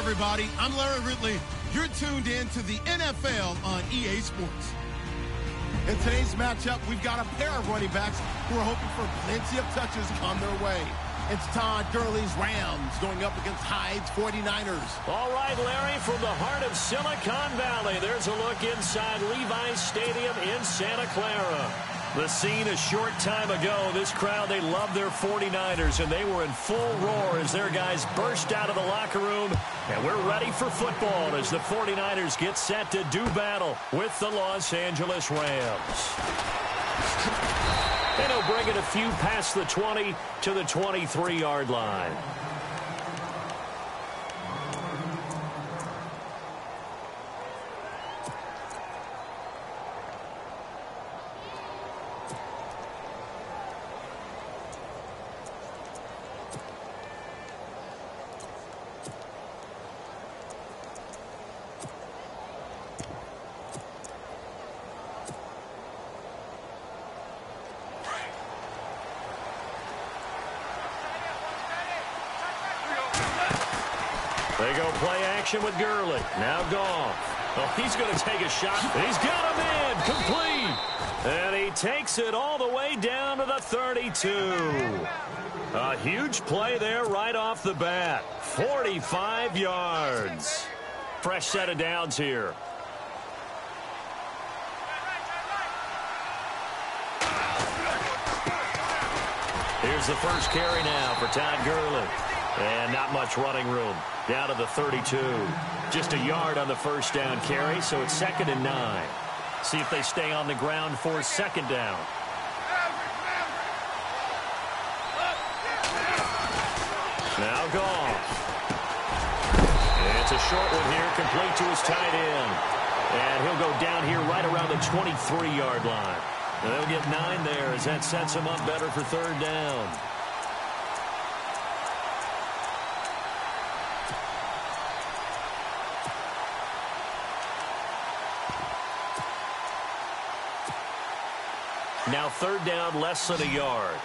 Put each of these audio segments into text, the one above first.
everybody. I'm Larry Ridley. You're tuned in to the NFL on EA Sports. In today's matchup, we've got a pair of running backs who are hoping for plenty of touches come their way. It's Todd Gurley's Rams going up against Hyde's 49ers. All right, Larry, from the heart of Silicon Valley, there's a look inside Levi's Stadium in Santa Clara. The scene a short time ago, this crowd, they love their 49ers, and they were in full roar as their guys burst out of the locker room. And we're ready for football as the 49ers get set to do battle with the Los Angeles Rams. And he'll bring it a few past the 20 to the 23-yard line. They go play action with Gurley. Now Goff. Oh, he's going to take a shot. He's got him in. Complete. And he takes it all the way down to the 32. A huge play there right off the bat. 45 yards. Fresh set of downs here. Here's the first carry now for Todd Gurley. And not much running room. Down to the 32. Just a yard on the first down carry, so it's 2nd and 9. See if they stay on the ground for 2nd down. Now Goff. It's a short one here, complete to his tight end. And he'll go down here right around the 23-yard line. And they'll get 9 there as that sets him up better for 3rd down. Now 3rd down, less than a yard.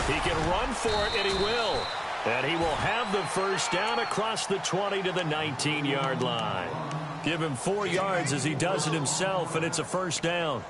He can run for it, and he will. And he will have the first down across the 20 to the 19-yard line. Give him 4 yards as he does it himself, and it's a first down.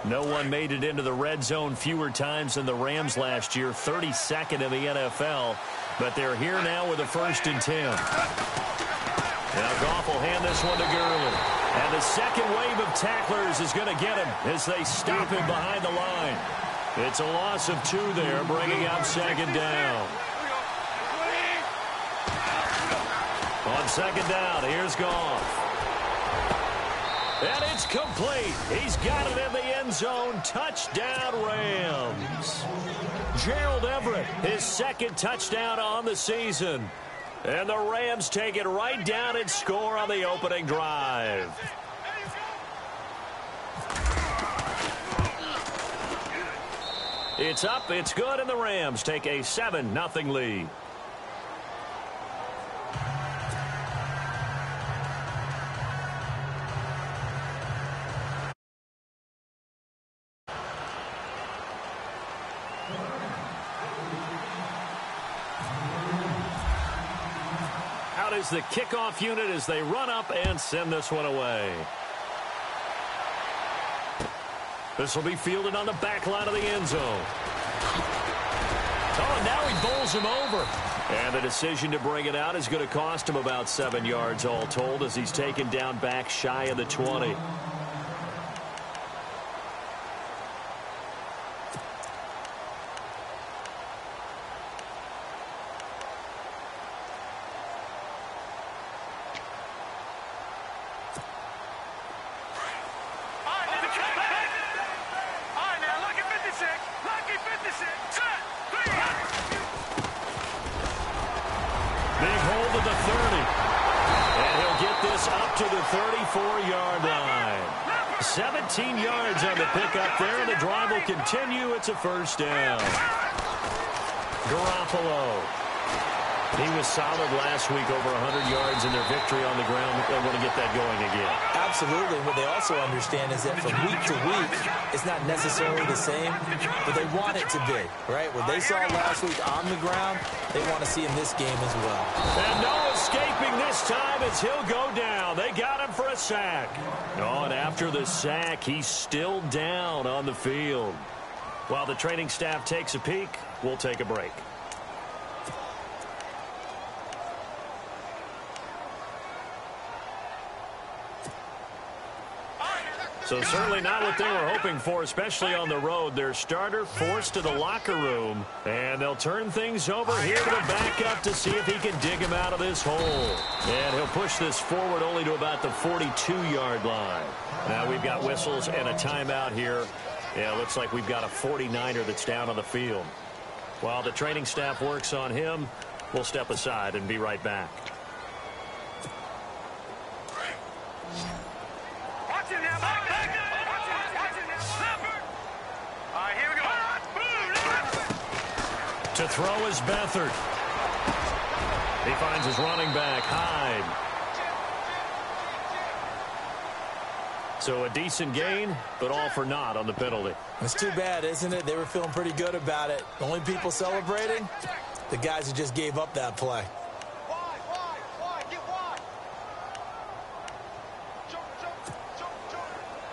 No one made it into the red zone fewer times than the Rams last year, 32nd in the NFL. But they're here now with a 1st and 10. Now Goff will hand this one to Gurley. And the second wave of tacklers is going to get him as they stop him behind the line. It's a loss of 2 there, bringing out 2nd down. On 2nd down, here's Goff. And it's complete. He's got it in the end zone. Touchdown, Rams. Gerald Everett, his 2nd touchdown on the season. And the Rams take it right down and score on the opening drive. It's up, it's good, and the Rams take a 7-0 lead. Is the kickoff unit as they run up and send this one away. This will be fielded on the back line of the end zone. Oh, and now he bowls him over. And the decision to bring it out is going to cost him about 7 yards all told as he's taken down back shy of the 20. Big hold of the 30. And he'll get this up to the 34-yard line. 17 yards on the pickup there, and the drive will continue. It's a first down. Garoppolo. He was solid last week, over 100 yards in their victory on the ground. They want to get that going again. Absolutely. What they also understand is that from week to week, it's not necessarily the same, but they want it to be, right? What they saw last week on the ground, they want to see in this game as well. And no escaping this time as he'll go down. They got him for a sack. Oh, and after the sack, he's still down on the field. While the training staff takes a peek, we'll take a break. So certainly not what they were hoping for, especially on the road. Their starter forced to the locker room, and they'll turn things over here to the backup to see if he can dig him out of this hole. And he'll push this forward only to about the 42-yard line. Now we've got whistles and a timeout here. Yeah, looks like we've got a 49er that's down on the field. While the training staff works on him, we'll step aside and be right back. To throw is Beathard. He finds his running back, Hyde. So a decent gain, but all for naught on the penalty. It's too bad, isn't it? They were feeling pretty good about it. The only people celebrating, the guys who just gave up that play.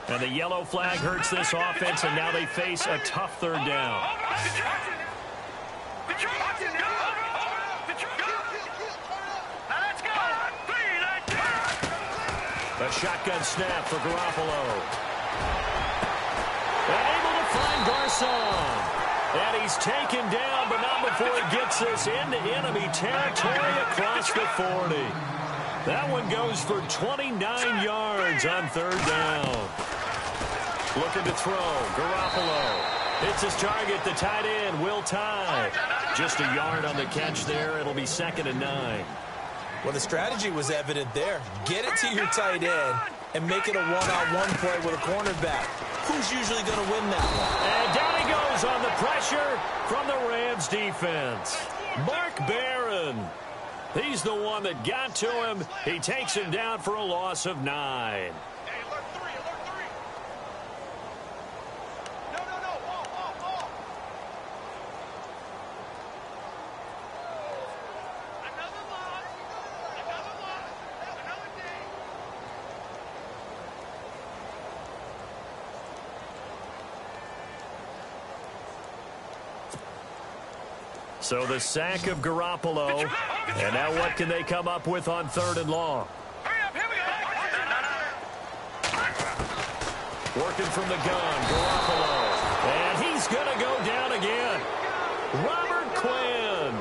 And the yellow flag hurts this offense, and now they face a tough third down. A shotgun snap for Garoppolo. And able to find Garcon. And he's taken down, but not before he gets this into enemy territory across the 40. That one goes for 29 yards on third down. Looking to throw. Garoppolo. It's his target, the tight end, Will Tye. Just a yard on the catch there. It'll be 2nd and 9. Well, the strategy was evident there. Get it to your tight end and make it a one-on-one play with a cornerback. Who's usually going to win that one? And down he goes on the pressure from the Rams defense. Mark Barron. He's the one that got to him. He takes him down for a loss of 9. So the sack of Garoppolo. And now what can they come up with on 3rd and long? Working from the gun, Garoppolo. And he's going to go down again. Robert Quinn.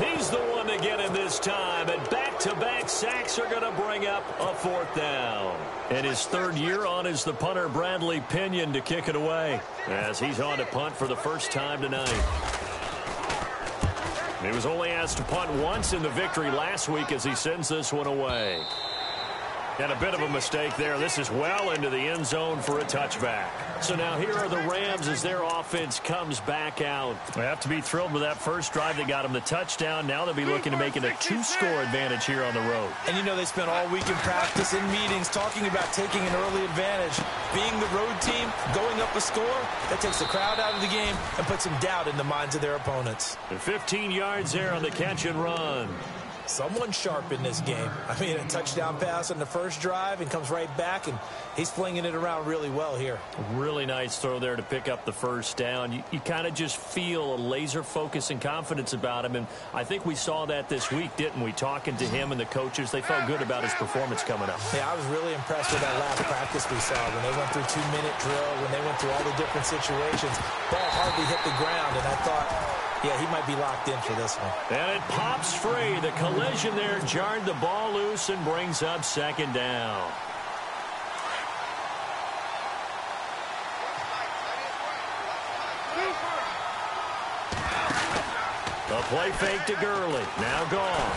He's the one to get him this time. And back-to-back sacks are going to bring up a 4th down. And his 3rd year on is the punter Bradley Pinion to kick it away, as he's on to punt for the first time tonight. He was only asked to punt once in the victory last week as he sends this one away. And a bit of a mistake there. This is well into the end zone for a touchback. So now here are the Rams as their offense comes back out. They have to be thrilled with that first drive that got them the touchdown. Now they'll be looking to make it a 2-score advantage here on the road. And you know they spent all week in practice, in meetings, talking about taking an early advantage. Being the road team, going up a score, that takes the crowd out of the game and puts some doubt in the minds of their opponents. And 15 yards there on the catch and run. Someone sharp in this game. I mean, a touchdown pass on the first drive and comes right back, and he's flinging it around really well here. Really nice throw there to pick up the first down. You kind of just feel a laser focus and confidence about him, and I think we saw that this week, didn't we? Talking to him and the coaches, they felt good about his performance coming up. Yeah, I was really impressed with that last practice we saw when they went through 2-minute drill, when they went through all the different situations. Ball hardly hit the ground, and I thought, yeah, he might be locked in for this one. And it pops free. The collision there jarred the ball loose and brings up 2nd down. The play fake to Gurley. Now gone.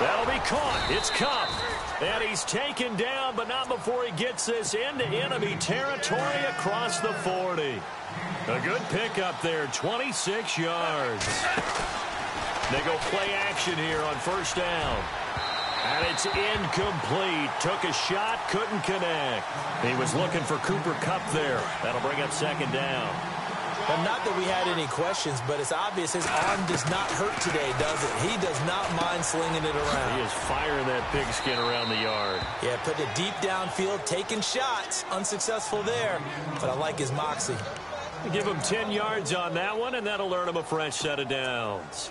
That'll be caught. It's Kupp. And he's taken down, but not before he gets this into enemy territory across the 40. A good pickup there, 26 yards. They go play action here on first down. And it's incomplete. Took a shot, couldn't connect. He was looking for Cooper Kupp there. That'll bring up second down. Well, not that we had any questions, but it's obvious his arm does not hurt today, does it? He does not mind slinging it around. He is firing that pigskin around the yard. Yeah, putting it deep downfield, taking shots. Unsuccessful there, but I like his moxie. Give him 10 yards on that one, and that'll earn him a fresh set of downs.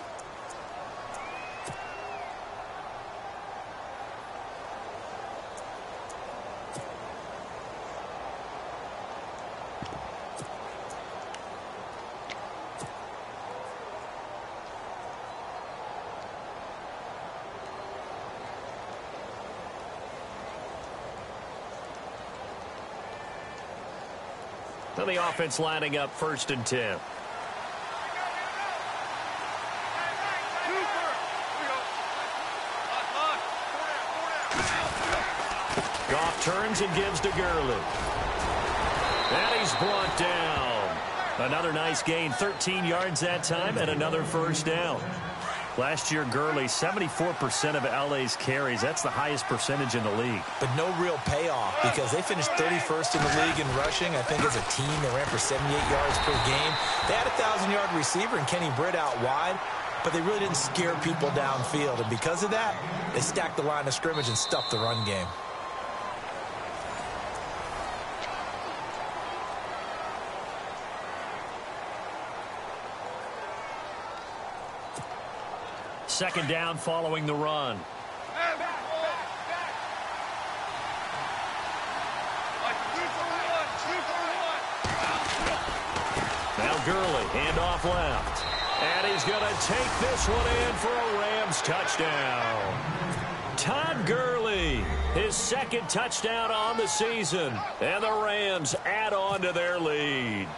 And the offense lining up 1st and 10. Goff turns and gives to Gurley. And he's brought down. Another nice gain, 13 yards that time, and another first down. Last year, Gurley, 74% of LA's carries. That's the highest percentage in the league. But no real payoff because they finished 31st in the league in rushing. I think as a team, they ran for 78 yards per game. They had a 1,000-yard receiver in Kenny Britt out wide, but they really didn't scare people downfield. And because of that, they stacked the line of scrimmage and stuffed the run game. Second down following the run. Now Gurley, handoff left. And he's going to take this one in for a Rams touchdown. Todd Gurley, his second touchdown on the season. And the Rams add on to their lead.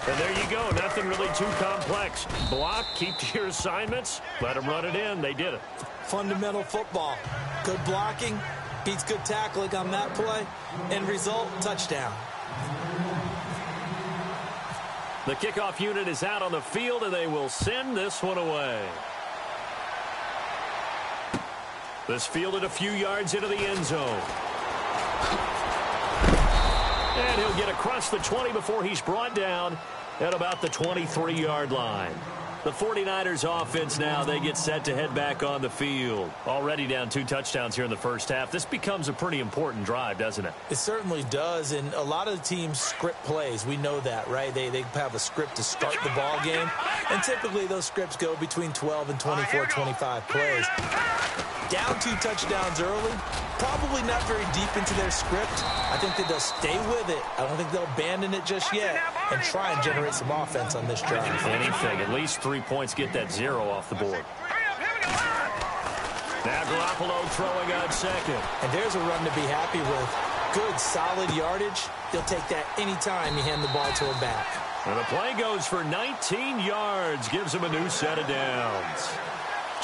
And there you go. Nothing really too complex. Block, keep to your assignments, let them run it in. They did it. Fundamental football. Good blocking beats good tackling on that play. End result, touchdown. The kickoff unit is out on the field, and they will send this one away. This fielded a few yards into the end zone. And he'll get across the 20 before he's brought down at about the 23-yard line. The 49ers offense now, they get set to head back on the field. Already down 2 touchdowns here in the first half. This becomes a pretty important drive, doesn't it? It certainly does, and a lot of the teams script plays. We know that, right? They have a script to start the ball game, and typically those scripts go between 12 and 24, 25 plays. Down 2 touchdowns early, probably not very deep into their script. I think that they'll stay with it. I don't think they'll abandon it just yet and try and generate some offense on this drive. Anything, at least 3 points, get that 0 off the board. Now Garoppolo throwing on second. And there's a run to be happy with. Good, solid yardage. He'll take that anytime you hand the ball to him back. And the play goes for 19 yards, gives him a new set of downs.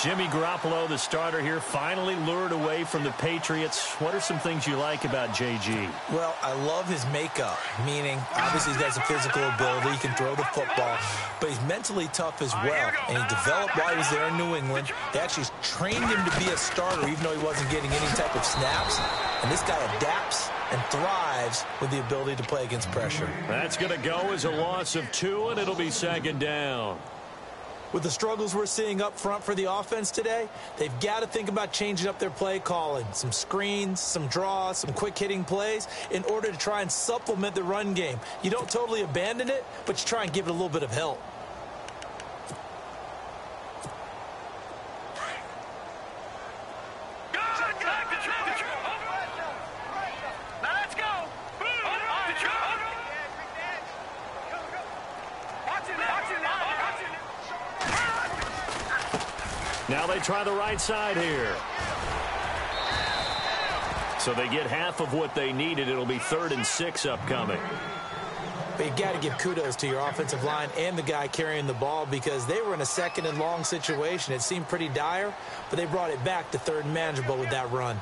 Jimmy Garoppolo, the starter here, finally lured away from the Patriots. What are some things you like about JG? Well, I love his makeup, meaning obviously he's got some physical ability. He can throw the football, but he's mentally tough as well. And he developed while he was there in New England. They actually trained him to be a starter, even though he wasn't getting any type of snaps. And this guy adapts and thrives with the ability to play against pressure. That's going to go as a loss of 2, and it'll be second down. With the struggles we're seeing up front for the offense today, they've got to think about changing up their play calling. Some screens, some draws, some quick-hitting plays in order to try and supplement the run game. You don't totally abandon it, but you try and give it a little bit of help. Now they try the right side here. So they get half of what they needed. It'll be 3rd and 6 upcoming. But you got to give kudos to your offensive line and the guy carrying the ball because they were in a 2nd and long situation. It seemed pretty dire, but they brought it back to 3rd and manageable with that run.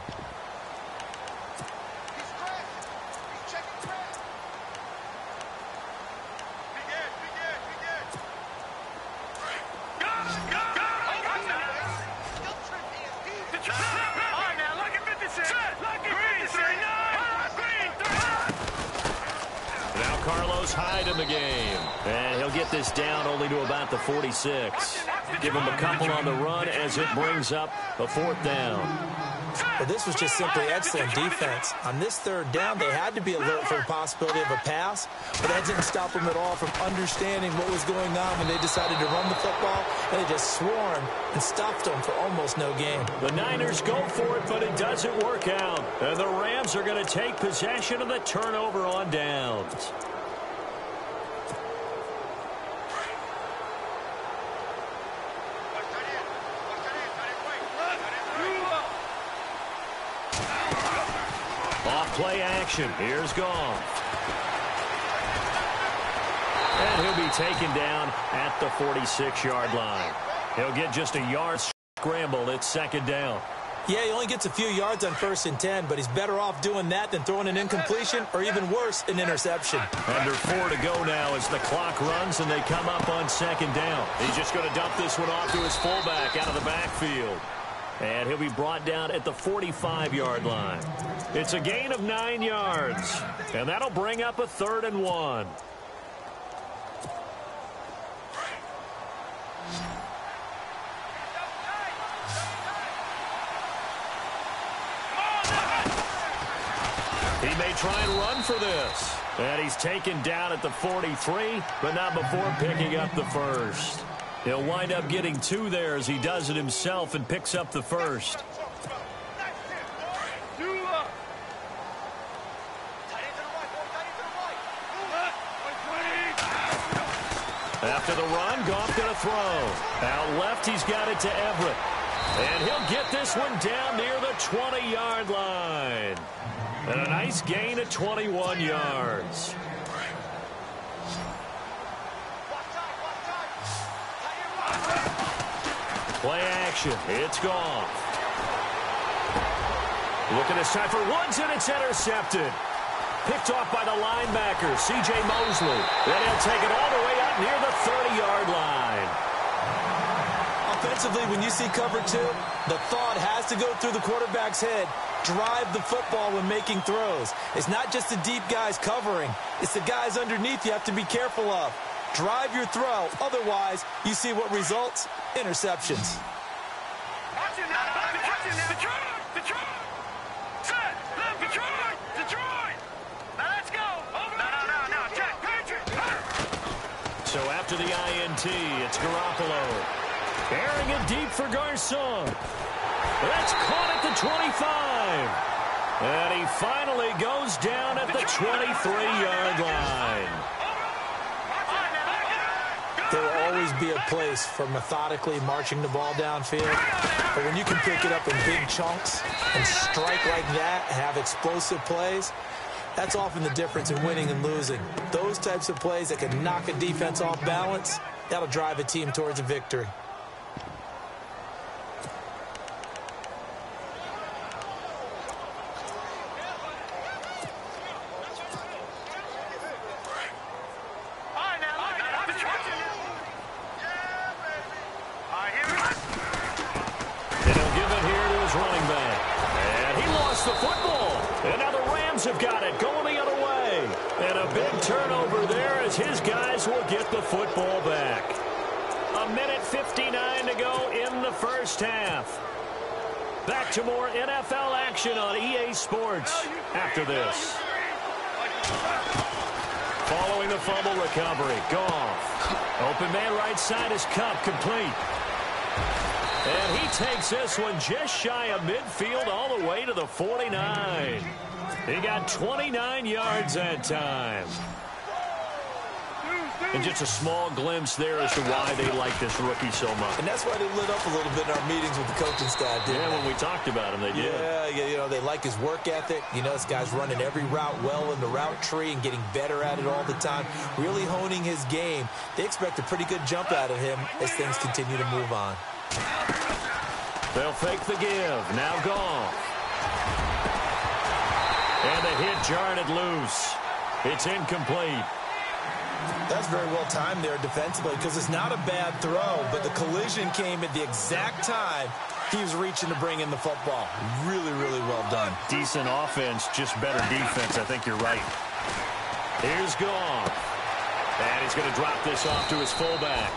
Now Carlos Hyde in the game. And he'll get this down only to about the 46. Give him a couple on the run as it brings up a 4th down. Well, this was just simply excellent defense. On this 3rd down, they had to be alert for the possibility of a pass, but that didn't stop them at all from understanding what was going on when they decided to run the football, and they just swarmed and stuffed them for almost no gain. The Niners go for it, but it doesn't work out. And the Rams are going to take possession of the turnover on downs. Play action. Here's Goff. And he'll be taken down at the 46-yard line. He'll get just a yard scramble. It's 2nd down. Yeah, he only gets a few yards on 1st and 10, but he's better off doing that than throwing an incompletion or even worse, an interception. Under 4 to go now as the clock runs and they come up on 2nd down. He's just going to dump this one off to his fullback out of the backfield. And he'll be brought down at the 45-yard line. It's a gain of 9 yards. And that'll bring up a 3rd and 1. He may try and run for this. And he's taken down at the 43, but not before picking up the 1st. He'll wind up getting 2 there as he does it himself and picks up the 1st. After the run, Goff going to throw. Out left, he's got it to Everett. And he'll get this one down near the 20-yard line. And a nice gain of 21 yards. Play action. It's Goff. Looking this time for Woods, and it's intercepted. Picked off by the linebacker, C.J. Mosley. Then he'll take it all the way out near the 30-yard line. Offensively, when you see cover 2, the thought has to go through the quarterback's head. Drive the football when making throws. It's not just the deep guys covering. It's the guys underneath you have to be careful of. Drive your throw. Otherwise, you see what results? Interceptions. So after the INT, it's Garoppolo. Airing it deep for Garcon. That's caught at the 25. And he finally goes down at the 23-yard line. There will always be a place for methodically marching the ball downfield. But when you can pick it up in big chunks and strike like that, have explosive plays, that's often the difference in winning and losing. Those types of plays that can knock a defense off balance, that'll drive a team towards a victory. Have got it going the other way. And a big turnover there as his guys will get the football back. 1:59 to go in the first half. Back to more NFL action on EA Sports after this. Following the fumble recovery, Goff. Open man right side is Cup, complete. And he takes this one just shy of midfield all the way to the 49. He got 29 yards that time. And just a small glimpse there as to why they like this rookie so much. And that's why they lit up a little bit in our meetings with the coaching staff, didn't they? When we talked about him, they did. Yeah, you know, they like his work ethic. You know, this guy's running every route well in the route tree and getting better at it all the time, really honing his game. They expect a pretty good jump out of him as things continue to move on. They'll fake the give. Now Goff. And the hit jarred it loose. It's incomplete. That's very well timed there defensively because it's not a bad throw, but the collision came at the exact time He was reaching to bring in the football. Really, really well done. Decent offense, just better defense. I think you're right. Here's Goff. And he's going to drop this off to his fullback.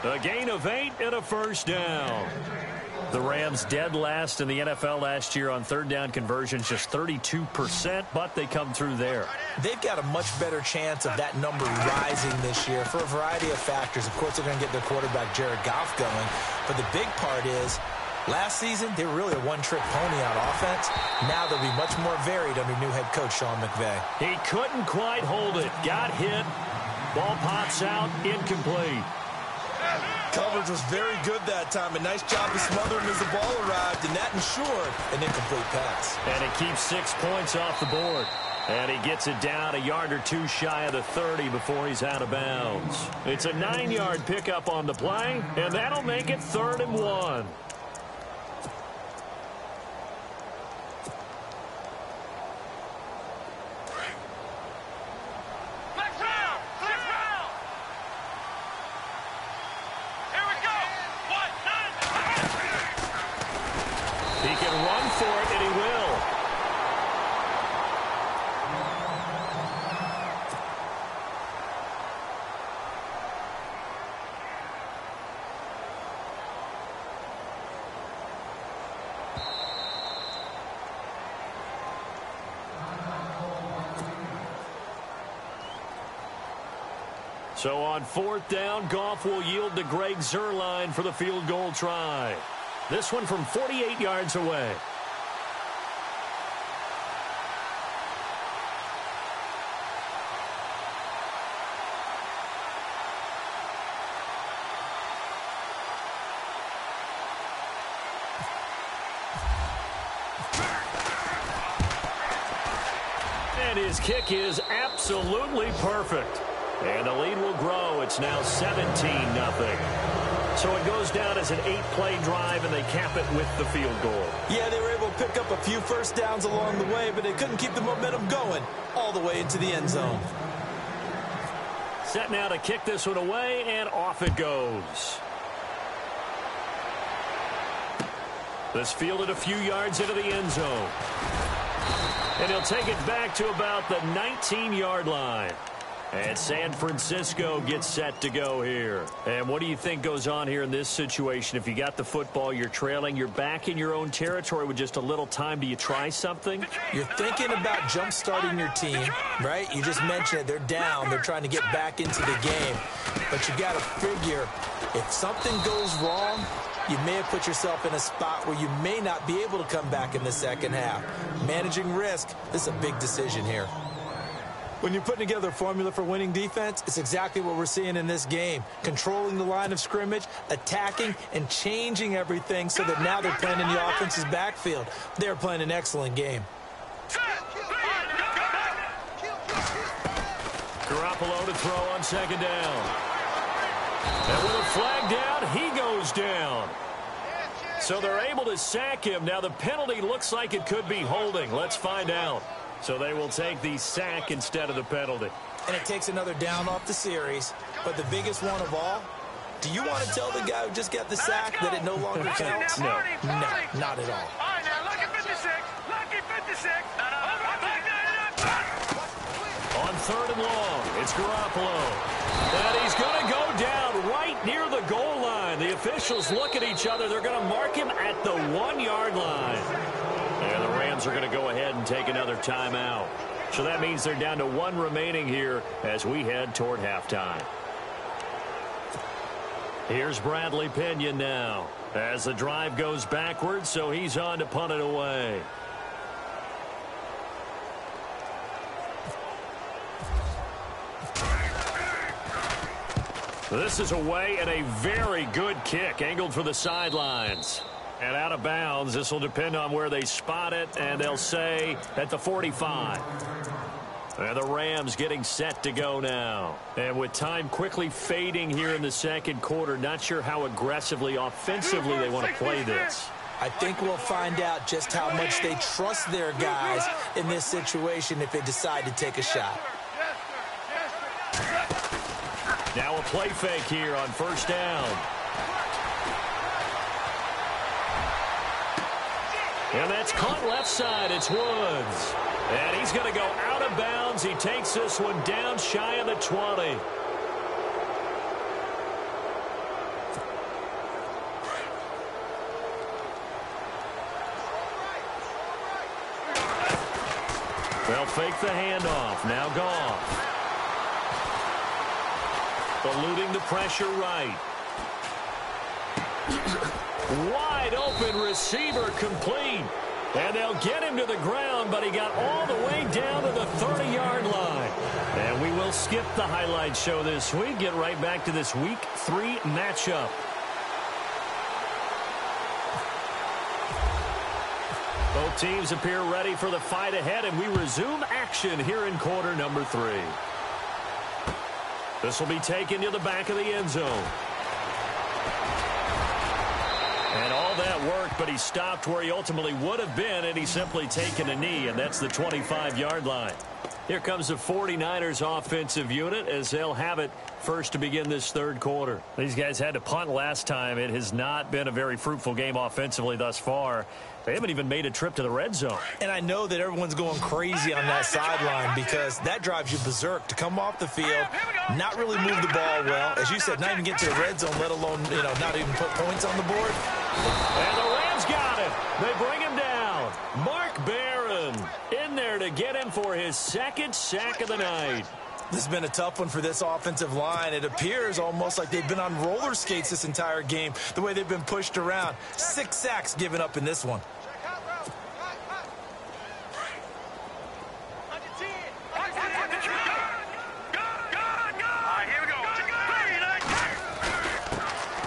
A gain of 8 and a first down. The Rams dead last in the NFL last year on third down conversions, just 32%, but they come through there. They've got a much better chance of that number rising this year for a variety of factors. Of course, they're going to get their quarterback, Jared Goff, going. But the big part is, last season, they were really a one-trick pony on offense. Now they'll be much more varied under new head coach Sean McVay. He couldn't quite hold it. Got hit. Ball pops out. Incomplete. Coverage was very good that time. A nice job to smother him as the ball arrived, and that ensured an incomplete pass. And it keeps 6 points off the board. And he gets it down a yard or two shy of the 30 before he's out of bounds. It's a 9-yard pickup on the play, and that'll make it 3rd and 1. He can run for it, and he will. So on 4th down, Goff will yield to Greg Zuerlein for the field goal try. This one from 48 yards away. And his kick is absolutely perfect. And the lead will grow. It's now 17-0. So it goes down as an 8-play drive, and they cap it with the field goal. Yeah, they were able to pick up a few first downs along the way, but they couldn't keep the momentum going all the way into the end zone. Set now to kick this one away, and off it goes. This fielded a few yards into the end zone. And he'll take it back to about the 19-yard line. And San Francisco gets set to go here. And what do you think goes on here in this situation? If you got the football, you're trailing, you're back in your own territory with just a little time. Do you try something? You're thinking about jump-starting your team, right? You just mentioned it. They're down. They're trying to get back into the game. But you got to figure, if something goes wrong, you may have put yourself in a spot where you may not be able to come back in the second half. Managing risk, this is a big decision here. When you're putting together a formula for winning defense, it's exactly what we're seeing in this game. Controlling the line of scrimmage, attacking, and changing everything so that now they're playing in the offense's backfield. They're playing an excellent game. Garoppolo to throw on 2nd down. And with a flag down, he goes down. So they're able to sack him. Now the penalty looks like it could be holding. Let's find out. So they will take the sack instead of the penalty. And it takes another down off the series. But the biggest one of all, do you want to tell the guy who just got the sack that it no longer counts? No. No, not at all. All right, now, lucky 56. Lucky 56. On 3rd and long, it's Garoppolo. And he's going to go down right near the goal line. The officials look at each other. They're going to mark him at the 1-yard line. And the Rams are going to go ahead and take another timeout. So that means they're down to 1 remaining here as we head toward halftime. Here's Bradley Pinion now as the drive goes backwards, so he's on to punt it away. This is away and a very good kick angled for the sidelines. And out of bounds, this will depend on where they spot it, and they'll say at the 45. And the Rams getting set to go now. And with time quickly fading here in the second quarter, not sure how aggressively, offensively they want to play this. I think we'll find out just how much they trust their guys in this situation if they decide to take a shot. Now a play fake here on 1st down. And that's caught left side. It's Woods. And he's going to go out of bounds. He takes this one down shy of the 20. They'll fake the handoff. Now Goff. Eluding the pressure right. Wide open receiver complete. And they'll get him to the ground, but he got all the way down to the 30-yard line. And we will skip the highlight show this week. Get right back to this Week 3 matchup. Both teams appear ready for the fight ahead, and we resume action here in quarter number 3. This will be taken to the back of the end zone. And all that worked, but he stopped where he ultimately would have been, and he's simply taken a knee, and that's the 25-yard line. Here comes the 49ers offensive unit as they'll have it first to begin this third quarter. These guys had to punt last time. It has not been a very fruitful game offensively thus far. They haven't even made a trip to the red zone. And I know that everyone's going crazy on that sideline because that drives you berserk to come off the field, not really move the ball well. As you said, not even get to the red zone, let alone, not even put points on the board. And the Rams got him. They bring him down. Mark Barron in there to get him for his second sack of the night. This has been a tough one for this offensive line. It appears almost like they've been on roller skates this entire game, the way they've been pushed around. 6 sacks given up in this one.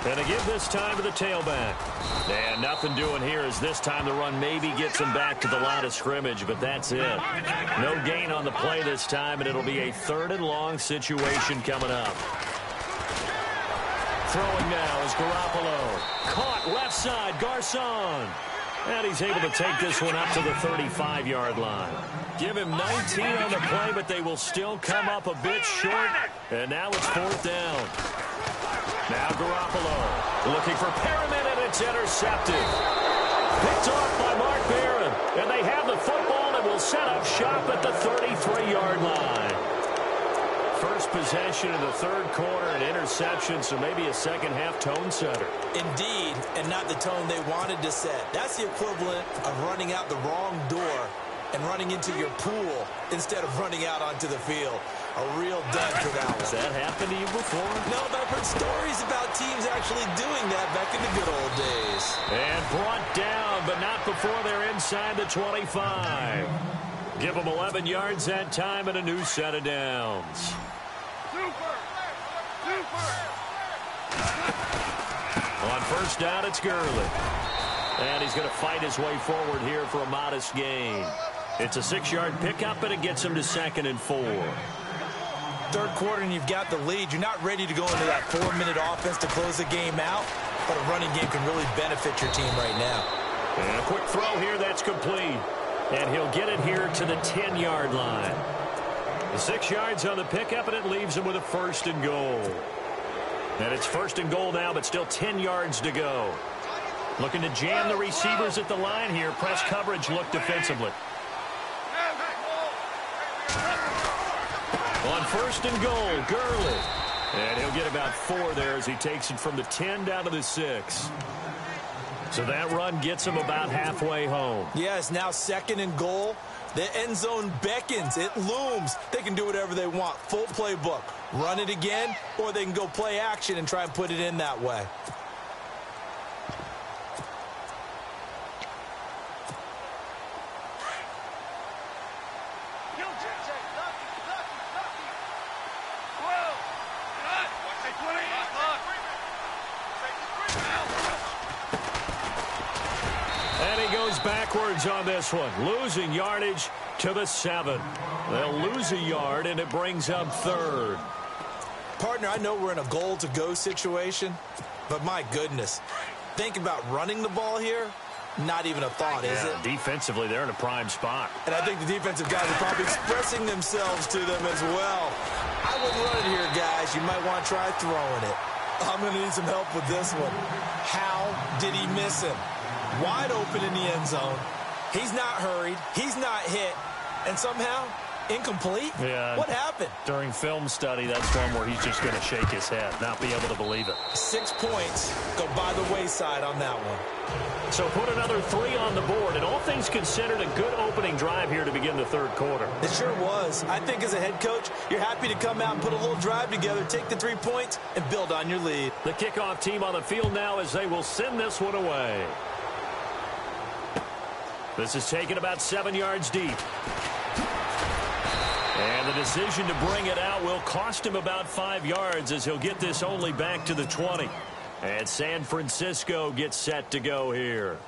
And they give this time to the tailback. And nothing doing here as this time the run maybe gets him back to the line of scrimmage, but that's it. No gain on the play this time, and it'll be a 3rd and long situation coming up. Throwing now is Garoppolo. Caught left side, Garcon. And he's able to take this one up to the 35-yard line. Give him 19 on the play, but they will still come up a bit short. And now it's 4th down. Now Garoppolo looking for Perriman, and it's intercepted. Picked off by Mark Barron. And they have the football and will set up shop at the 33-yard line. First possession of the third quarter, an interception, so maybe a second-half tone setter. Indeed, and not the tone they wanted to set. That's the equivalent of running out the wrong door and running into your pool instead of running out onto the field. A real dud for that one. Has that happened to you before? No, but I've heard stories about teams actually doing that back in the good old days. And brought down, but not before they're inside the 25. Give them 11 yards that time and a new set of downs. On first down, it's Gurley. And he's going to fight his way forward here for a modest gain. It's a 6-yard pickup, and it gets him to 2nd and 4. Third quarter, and you've got the lead. You're not ready to go into that 4-minute offense to close the game out, but a running game can really benefit your team right now. And a quick throw here, that's complete. And he'll get it here to the 10-yard line. The 6 yards on the pickup, and it leaves him with a 1st and goal. And it's 1st and goal now, but still 10 yards to go. Looking to jam the receivers at the line here. Press coverage look defensively. On 1st and goal, Gurley. And he'll get about 4 there as he takes it from the 10 down to the 6. So that run gets him about halfway home. Yeah, it's now 2nd and goal. The end zone beckons. It looms. They can do whatever they want. Full playbook. Run it again, or they can go play action and try and put it in that way. Backwards on this one, losing yardage to the 7. They'll lose a yard, and it brings up 3rd. Partner, I know we're in a goal-to-go situation, but my goodness, think about running the ball here. Not even a thought, is it? Defensively, they're in a prime spot. And I think the defensive guys are probably expressing themselves to them as well. I wouldn't run it here, guys. You might want to try throwing it. I'm going to need some help with this one. How did he miss him? Wide open in the end zone. He's not hurried. He's not hit. And somehow, incomplete? Yeah. What happened? During film study, that's one where he's just going to shake his head, not be able to believe it. 6 points go by the wayside on that one. So put another 3 on the board, and all things considered, a good opening drive here to begin the third quarter. It sure was. I think as a head coach, you're happy to come out and put a little drive together, take the 3 points, and build on your lead. The kickoff team on the field now as they will send this one away. This is taken about 7 yards deep. And the decision to bring it out will cost him about 5 yards as he'll get this only back to the 20. And San Francisco gets set to go here.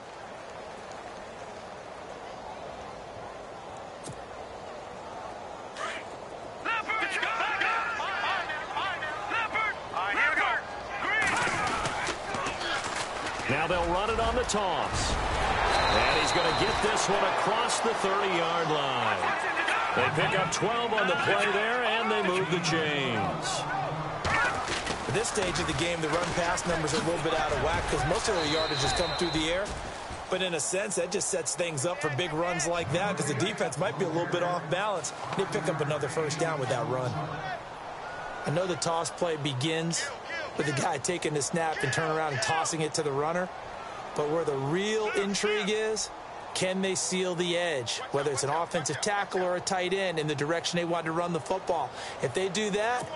Now they'll run it on the toss. And he's going to get this one across the 30-yard line. They pick up 12 on the play there, and they move the chains. At this stage of the game, the run-pass numbers are a little bit out of whack because most of their yardage has come through the air. But in a sense, that just sets things up for big runs like that because the defense might be a little bit off balance. They pick up another first down with that run. I know the toss play begins with the guy taking the snap and turning around and tossing it to the runner. But where the real intrigue is, can they seal the edge, whether it's an offensive tackle or a tight end in the direction they want to run the football? If they do that,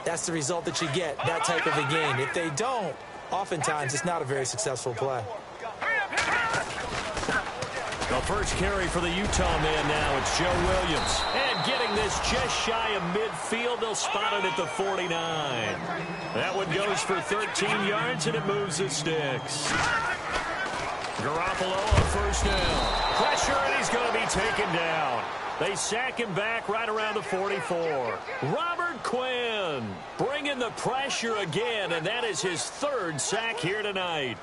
that's the result that you get, that type of a gain. If they don't, oftentimes it's not a very successful play. The first carry for the Utah man now, it's Joe Williams. And getting this just shy of midfield, they'll spot it at the 49. That one goes for 13 yards, and it moves the sticks. Garoppolo on first down. Pressure, and he's going to be taken down. They sack him back right around the 44. Robert Quinn bringing the pressure again, and that is his 3rd sack here tonight.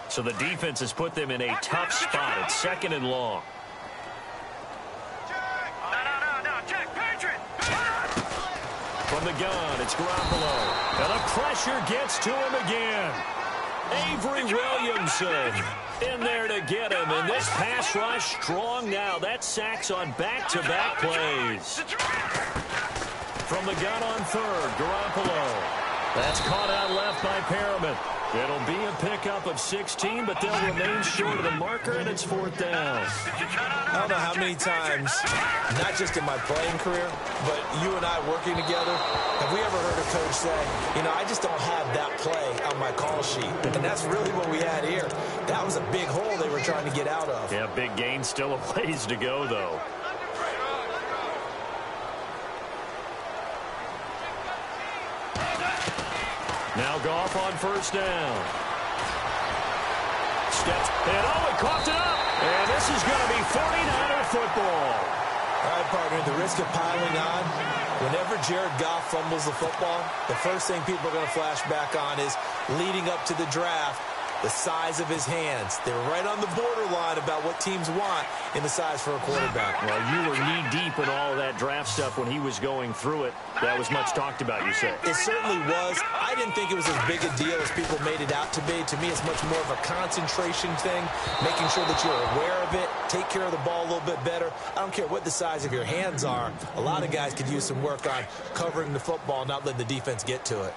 So the defense has put them in a tough spot. It's 2nd and long. From the gun, it's Garoppolo. And the pressure gets to him again. Avery Williamson in there to get him. And this pass rush strong now. That sacks on back-to-back plays. From the gun on 3rd, Garoppolo. That's caught out left by Perriman. It'll be a pickup of 16, but they'll remain short of the marker, and it's 4th down. I don't know how many times, not just in my playing career, but you and I working together, have we ever heard a coach say, you know, I just don't have that play on my call sheet. And that's really what we had here. That was a big hole they were trying to get out of. Yeah, big gain, still a ways to go, though. Now Goff on first down. Steps, and he coughed it up. And this is going to be 49er football. All right, partner, the risk of piling on. Whenever Jared Goff fumbles the football, the first thing people are going to flash back on is leading up to the draft, the size of his hands. They were right on the borderline about what teams want in the size for a quarterback. Well, you were knee-deep in all of that draft stuff when he was going through it. That was much talked about, you said. It certainly was. I didn't think it was as big a deal as people made it out to be. To me, it's much more of a concentration thing, making sure that you're aware of it, take care of the ball a little bit better. I don't care what the size of your hands are. A lot of guys could use some work on covering the football, not letting the defense get to it.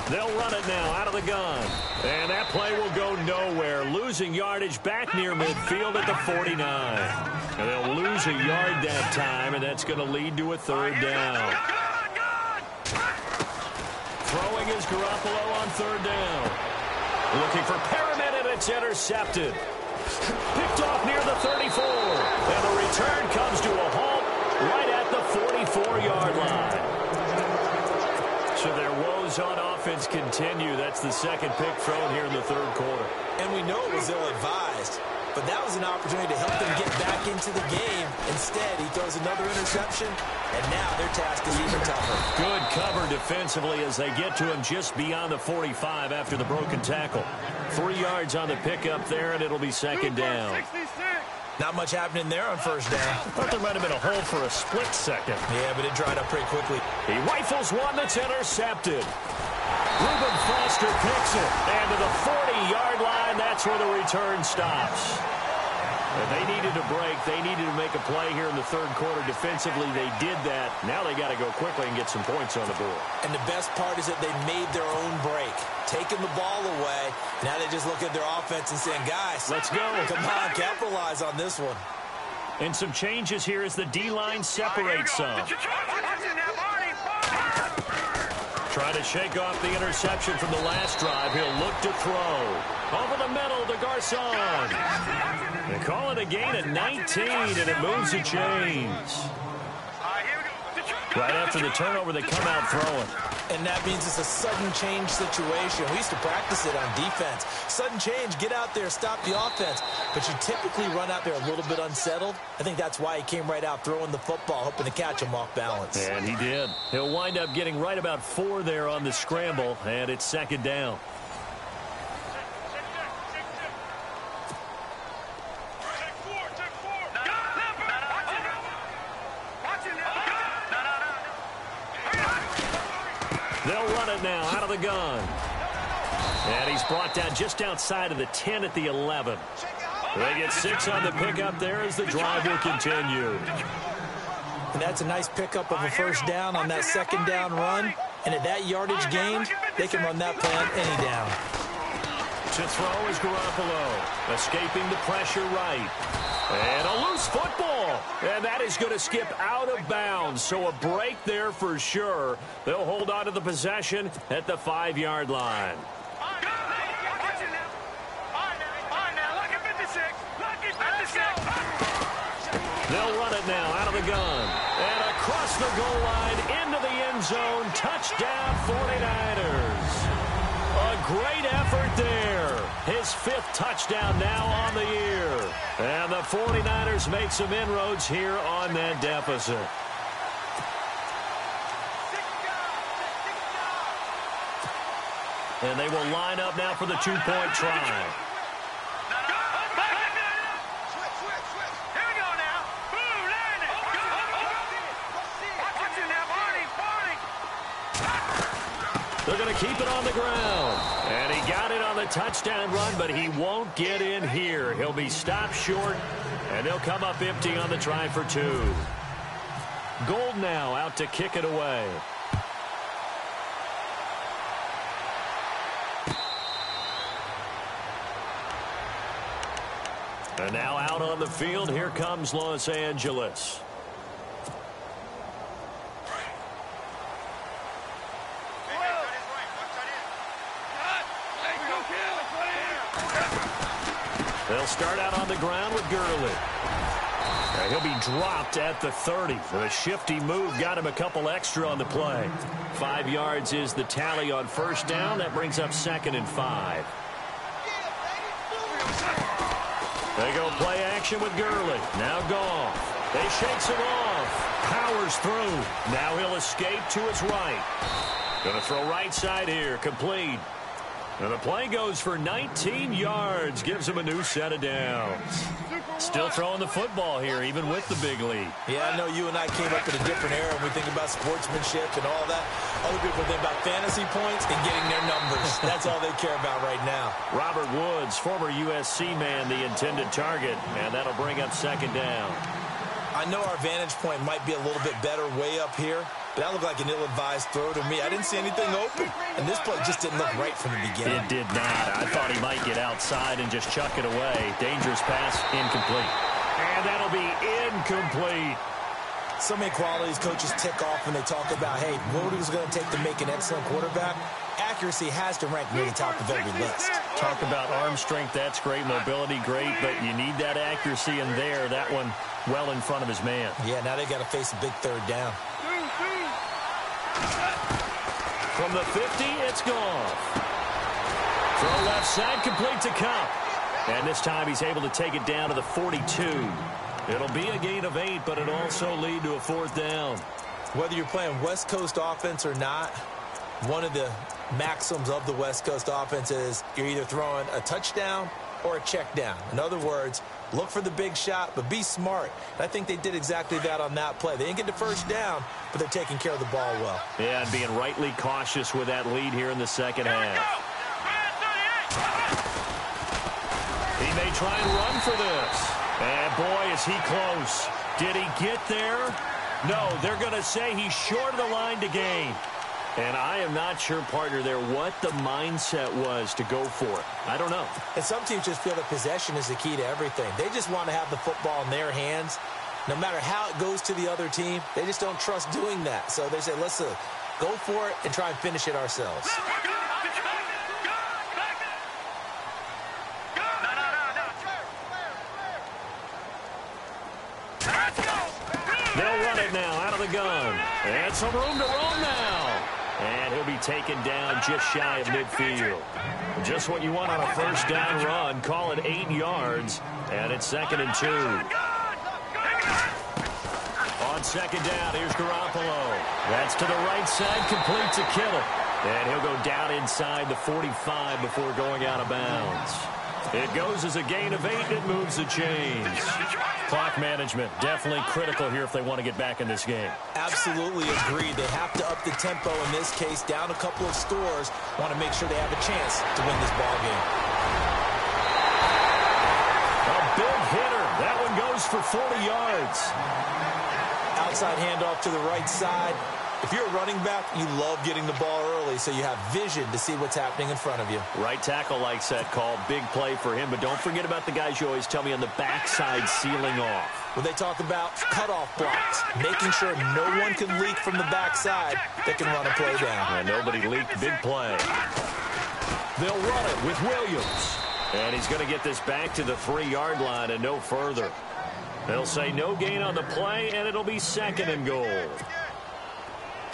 They'll run it now out of the gun. And that play will go nowhere. Losing yardage back near midfield at the 49. And they'll lose a yard that time, and that's going to lead to a 3rd down. Throwing is Garoppolo on 3rd down. Looking for Perriman, and it's intercepted. Picked off near the 34. And the return comes to a halt right at the 44-yard line. So their woes on offense continue. That's the 2nd pick thrown here in the 3rd quarter. And we know it was ill-advised, but that was an opportunity to help them get back into the game. Instead, he throws another interception, and now their task is even tougher. Good cover defensively as they get to him just beyond the 45 after the broken tackle. 3 yards on the pickup there, and it'll be 2nd down. Not much happening there on first down. Thought there might have been a hole for a split second. Yeah, but it dried up pretty quickly. He rifles one that's intercepted. Reuben Foster picks it. And to the 40-yard line, that's where the return stops. And they needed a break. They needed to make a play here in the third quarter. Defensively, they did that. Now they got to go quickly and get some points on the board. And the best part is that they made their own break, taking the ball away. Now they just look at their offense and saying, guys, let's go. Come on, capitalize on this one. And some changes here as the D-line separates some. Trying to shake off the interception from the last drive. He'll look to throw. Over the middle to Garcon. They call it a gain of 19, and it moves the chains. Right after the turnover, they come out throwing. And that means it's a sudden change situation. We used to practice it on defense. Sudden change, get out there, stop the offense. But you typically run out there a little bit unsettled. I think that's why he came right out throwing the football, hoping to catch him off balance. And he did. He'll wind up getting right about 4 there on the scramble, and it's second down. They'll run it now out of the gun. And he's brought down just outside of the 10 at the 11. They get 6 on the pickup there as the drive will continue. And that's a nice pickup of a first down on that second down run. And at that yardage gain, they can run that play on any down. To throw is Garoppolo, escaping the pressure right. And a loose football. And that is going to skip out of bounds. So a break there for sure. They'll hold on to the possession at the 5-yard line. They'll run it now out of the gun. And across the goal line into the end zone. Touchdown 49ers. A great effort there. His 5th touchdown now on the year. And the 49ers make some inroads here on that deficit. And they will line up now for the 2-point try. They're going to keep it on the ground. And he got it on the touchdown run, but he won't get in here. He'll be stopped short, and they'll come up empty on the try for 2. Gold now out to kick it away. And now out on the field, here comes Los Angeles. They'll start out on the ground with Gurley. He'll be dropped at the 30. A shifty move got him a couple extra on the play. 5 yards is the tally on first down. That brings up 2nd and 5. They go play action with Gurley. Now Goff. They shakes him off. Powers through. Now he'll escape to his right. Going to throw right side here. Complete. And the play goes for 19 yards. Gives him a new set of downs. Still throwing the football here, even with the big lead. Yeah, I know you and I came up in a different era when we think about sportsmanship and all that. Other people think about fantasy points and getting their numbers. That's all they care about right now. Robert Woods, former USC man, the intended target. And that'll bring up 2nd down. I know our vantage point might be a little bit better way up here, but that looked like an ill-advised throw to me. I didn't see anything open, and this play just didn't look right from the beginning. It did not. I thought he might get outside and just chuck it away. Dangerous pass, incomplete. And that'll be incomplete. So many qualities coaches tick off when they talk about, hey, what is it going to take to make an excellent quarterback? Accuracy has to rank near the top of every list. Talk about arm strength, that's great. Mobility, great, but you need that accuracy in there. That one well in front of his man. Yeah, now they got to face a big 3rd down. From the 50, it's gone. Throw left side, complete to Cup. And this time he's able to take it down to the 42. It'll be a gain of 8, but it'll also lead to a 4th down. Whether you're playing West Coast offense or not, one of the maxims of the West Coast offense is you're either throwing a touchdown or a check down. In other words, Look for the big shot, but be smart. And I think they did exactly that on that play. They didn't get the first down, but they're taking care of the ball well. Yeah, and being rightly cautious with that lead here in the second half. He may try and run for this. And boy, is he close. Did he get there? No, they're going to say he's short of the line to gain. And I am not sure, partner, there what the mindset was to go for it. I don't know. And some teams just feel that possession is the key to everything. They just want to have the football in their hands. No matter how it goes to the other team, they just don't trust doing that. So they say, let's go for it and try and finish it ourselves. They'll run it now out of the gun. And some room to roam now. And he'll be taken down just shy of midfield. Just what you want on a first down run. Call it 8 yards. And it's 2nd and 2. On second down, here's Garoppolo. That's to the right side, complete to Kittle. And he'll go down inside the 45 before going out of bounds. It goes as a gain of 8. It moves the chains. Clock management, definitely critical here if they want to get back in this game. Absolutely agreed. They have to up the tempo in this case, down a couple of scores. Want to make sure they have a chance to win this ball game. A big hitter. That one goes for 40 yards. Outside handoff to the right side. If you're a running back, you love getting the ball early so you have vision to see what's happening in front of you. Right tackle likes that call. Big play for him. But don't forget about the guys you always tell me on the backside sealing off. When they talk about cutoff blocks, making sure no one can leak from the backside that can run a play down. And nobody leaked. Big play. They'll run it with Williams. And he's going to get this back to the 3-yard line and no further. They'll say no gain on the play, and it'll be 2nd and goal.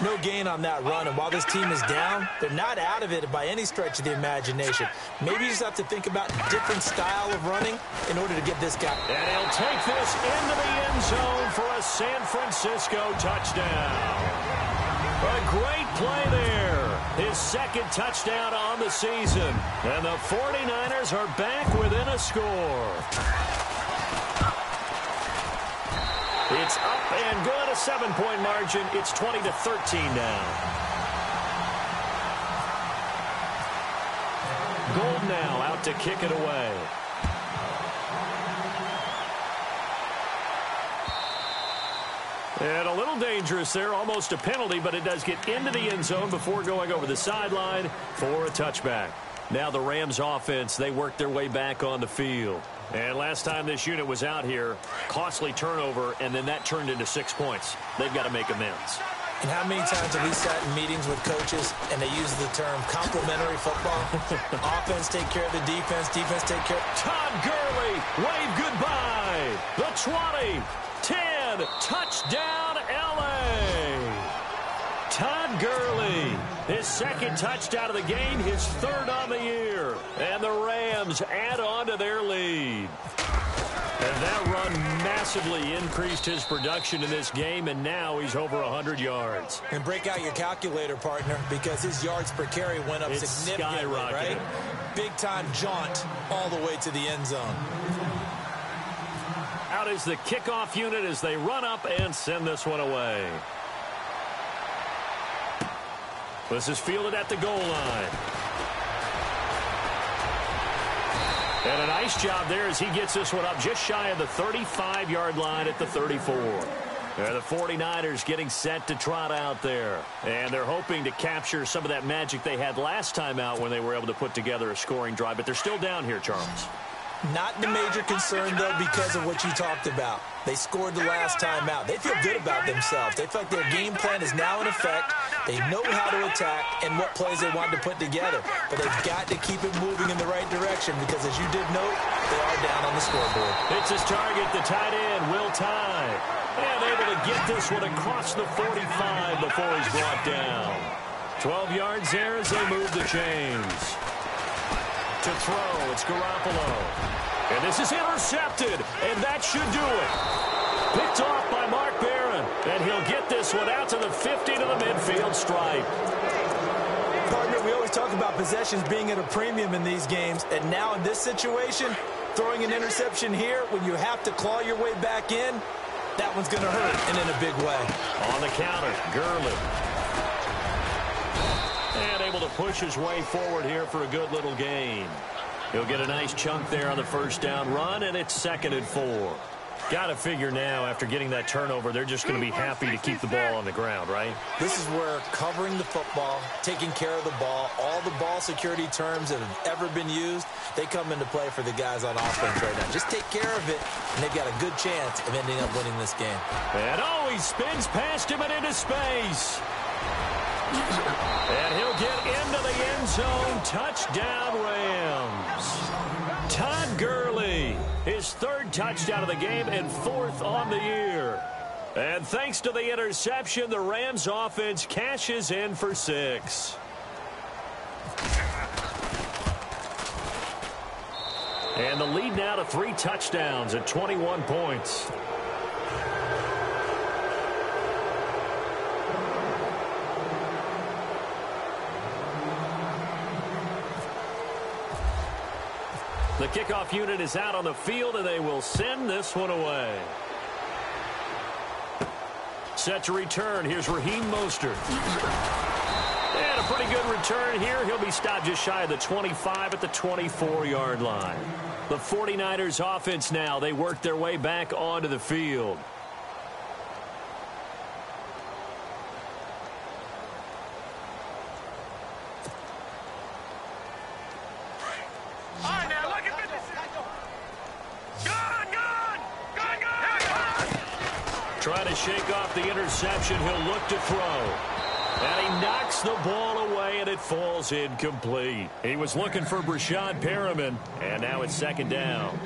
No gain on that run, and while this team is down, they're not out of it by any stretch of the imagination. Maybe you just have to think about a different style of running in order to get this guy. And he'll take this into the end zone for a San Francisco touchdown. A great play there. His 2nd touchdown on the season. And the 49ers are back within a score. It's up and good, a 7-point margin. It's 20-13 now. Gold now out to kick it away. And a little dangerous there, almost a penalty, but it does get into the end zone before going over the sideline for a touchback. Now the Rams offense, they work their way back on the field. And last time this unit was out here, costly turnover, and then that turned into 6 points. They've got to make amends. And how many times have we sat in meetings with coaches and they use the term complementary football? Offense take care of the defense, defense take care of... Todd Gurley, wave goodbye. The 20, 10, touchdown L.A. Todd Gurley, his 2nd touchdown of the game, his 3rd on the year. And the Rams add on to their lead. And that run massively increased his production in this game, and now he's over 100 yards. And break out your calculator, partner, because his yards per carry went up significantly, right? Big-time jaunt all the way to the end zone. Out is the kickoff unit as they run up and send this one away. This is fielded at the goal line. And a nice job there as he gets this one up just shy of the 35-yard line at the 34. The 49ers getting set to trot out there. And they're hoping to capture some of that magic they had last time out when they were able to put together a scoring drive. But they're still down here, Charles. Not the major concern, though, because of what you talked about. They scored the last time out. They feel good about themselves. They feel like their game plan is now in effect. They know how to attack and what plays they want to put together. But they've got to keep it moving in the right direction because, as you did note, they are down on the scoreboard. It's his target, the tight end, Will Tye. And able to get this one across the 45 before he's brought down. 12 yards there as they move the chains. To throw, it's Garoppolo. And this is intercepted, and that should do it. Picked off by Mark Barron, and he'll get this one out to the 50 to the midfield stripe. Partner, we always talk about possessions being at a premium in these games, and now in this situation, Throwing an interception here when you have to claw your way back in, that one's going to hurt, and in a big way. On the counter, Gurley. And able to push his way forward here for a good little gain. He'll get a nice chunk there on the first down run, and it's 2nd and 4. Got to figure now, after getting that turnover, they're just going to be happy to keep the ball on the ground, right? This is where covering the football, taking care of the ball, all the ball security terms that have ever been used, they come into play for the guys on offense right now. Just take care of it, and they've got a good chance of ending up winning this game. And he spins past him and into space. And he'll get into the end zone. Touchdown, Rams. Todd Gurley, his 3rd touchdown of the game and 4th on the year. And thanks to the interception, the Rams offense cashes in for 6. And the lead now to 3 touchdowns at 21 points. The kickoff unit is out on the field, and they will send this one away. Set to return. Here's Raheem Mostert. And a pretty good return here. He'll be stopped just shy of the 25 at the 24-yard line. The 49ers offense now. They work their way back onto the field. Trying to shake off the interception. He'll look to throw. And he knocks the ball away, and it falls incomplete. He was looking for Brashad Perriman, and now it's 2nd down.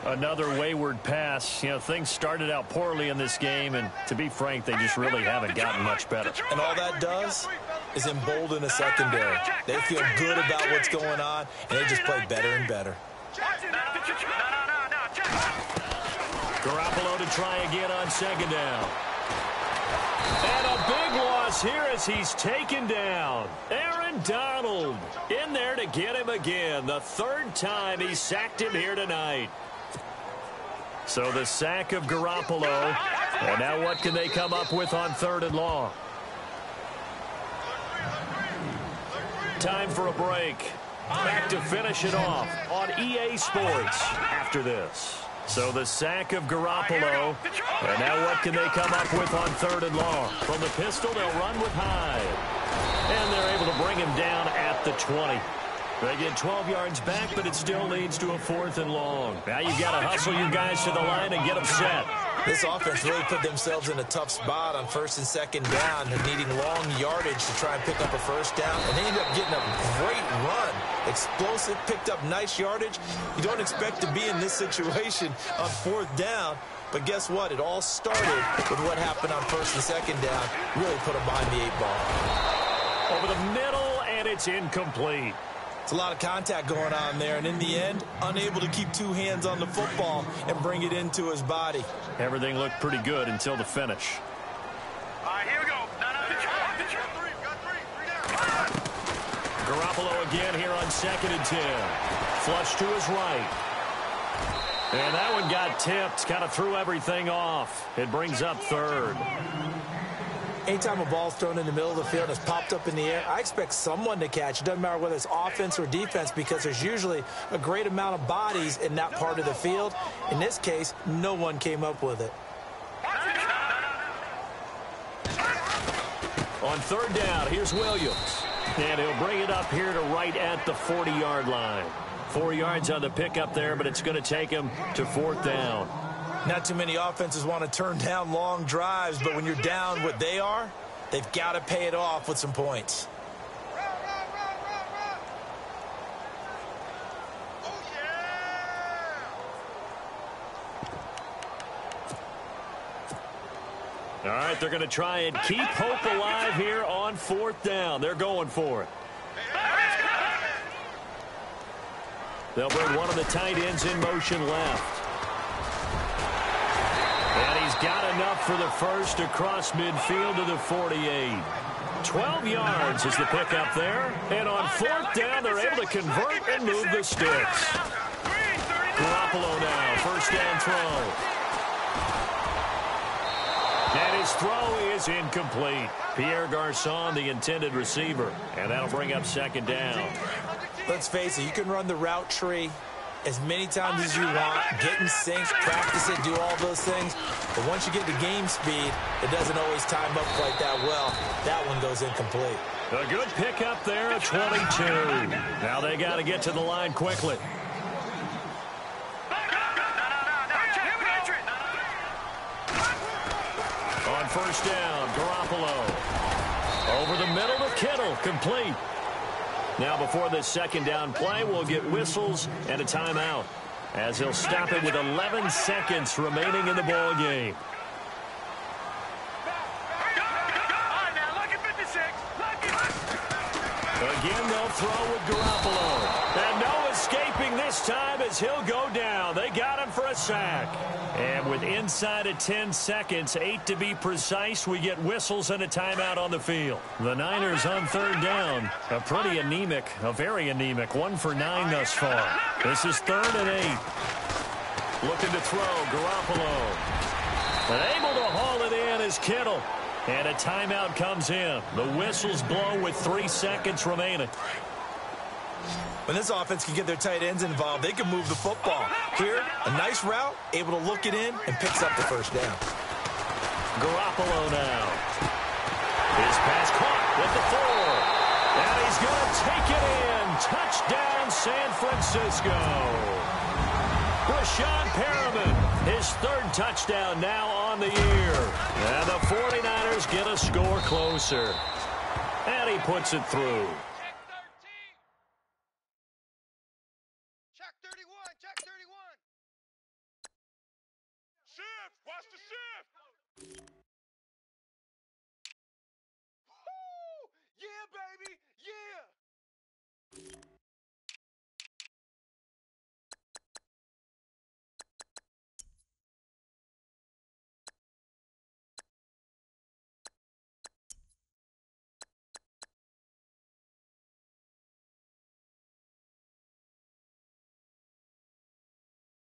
Another wayward pass. You know, things started out poorly in this game, and to be frank, they just really haven't gotten much better. And all that does is embolden the secondary. They feel good about what's going on, and they just play better and better. Garoppolo to try again on 2nd down. And a big loss here as he's taken down. Aaron Donald in there to get him again. The 3rd time he sacked him here tonight. So the sack of Garoppolo. And now what can they come up with on 3rd and long? Time for a break. Back to finish it off on EA Sports after this. So the sack of Garoppolo. And now what can they come up with on 3rd and long? From the pistol, they'll run with Hyde. And they're able to bring him down at the 20. They get 12 yards back, but it still leads to a 4th and long. Now you've got to hustle your guys to the line and get them set. This offense really put themselves in a tough spot on 1st and 2nd down, needing long yardage to try and pick up a 1st down, and they ended up getting a great run. Explosive, picked up nice yardage. You don't expect to be in this situation on 4th down, but guess what? It all started with what happened on 1st and 2nd down. Really put them behind the 8 ball. Over the middle, and it's incomplete. It's a lot of contact going on there, and in the end, unable to keep 2 hands on the football and bring it into his body. Everything looked pretty good until the finish. All right, here we go. Garoppolo again here on 2nd and 10. Flush to his right. And that one got tipped, kind of threw everything off. It brings up 3rd. Anytime a ball's thrown in the middle of the field and it's popped up in the air, I expect someone to catch. It doesn't matter whether it's offense or defense, because there's usually a great amount of bodies in that part of the field. In this case, no one came up with it. On 3rd down, here's Williams. And he'll bring it up here to right at the 40-yard line. 4 yards on the pickup there, but it's going to take him to 4th down. Not too many offenses want to turn down long drives, but when you're down what they are, they've got to pay it off with some points. All right, they're going to try and keep hope alive here on 4th down. They're going for it. They'll bring one of the tight ends in motion left. And he's got enough for the first across midfield to the 48. 12 yards is the pickup there. And on 4th down, they're able to convert and move the sticks. Garoppolo now, first down throw. And his throw is incomplete. Pierre Garçon, the intended receiver. And that'll bring up second down. Let's face it, you can run the route tree as many times as you want, get in sync, practice it, do all those things. But once you get to game speed, it doesn't always time up quite that well. That one goes incomplete. A good pickup there at 22. Now they got to get to the line quickly. On first down, Garoppolo. Over the middle to Kittle, complete. Now before this second down play, we'll get whistles and a timeout, as he'll stop it with 11 seconds remaining in the ball game. Again, they'll throw with Garoppolo. And no escaping this time as he'll go down. They got him for a sack. And with inside of 10 seconds, 8 to be precise, we get whistles and a timeout on the field. The Niners on third down. A pretty anemic, a very anemic, 1 for 9 thus far. This is 3rd and 8. Looking to throw, Garoppolo. And able to haul it in is Kittle. And a timeout comes in. The whistles blow with 3 seconds remaining. When this offense can get their tight ends involved, they can move the football. Here, a nice route, able to look it in, and picks up the first down. Garoppolo now. His pass caught with the 4. And he's going to take it in. Touchdown, San Francisco. Rashawn Perriman, his 3rd touchdown now on the year. And the 49ers get a score closer. And he puts it through. Check 31, check 31. Shift, watch the shift.